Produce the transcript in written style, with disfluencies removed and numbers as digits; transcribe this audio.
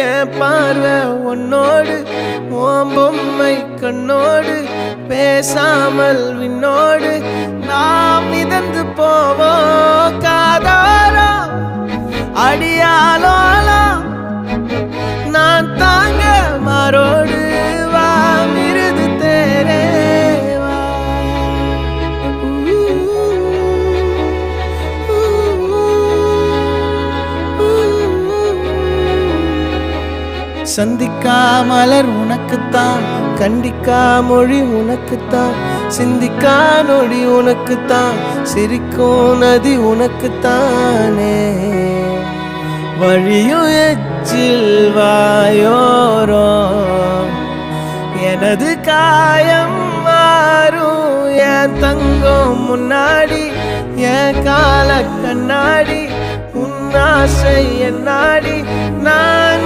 என் பார்வை உன்னோடு ஓம் பொம்மை கண்ணோடு பேசாமல் விண்ணோடு நாம் மிதந்து போவோம் காதாரோ அடியாலோலோ நான் தாங்க மாறோடு வா மிருது தேரே வா சந்திக்கா மலர் உனக்குத்தான் கண்டிக்கா மொழி உனக்குத்தான் சிந்திக்கா நொடி உனக்குத்தான் சிரிக்கும் நதி உனக்குத்தானே வழியும் எச்சில் வாயோரோ எனது காயம் மாறும் என் தங்கம் முன்னாடி என் கால கண்ணாடி உன் ஆசை என் நாடி நான்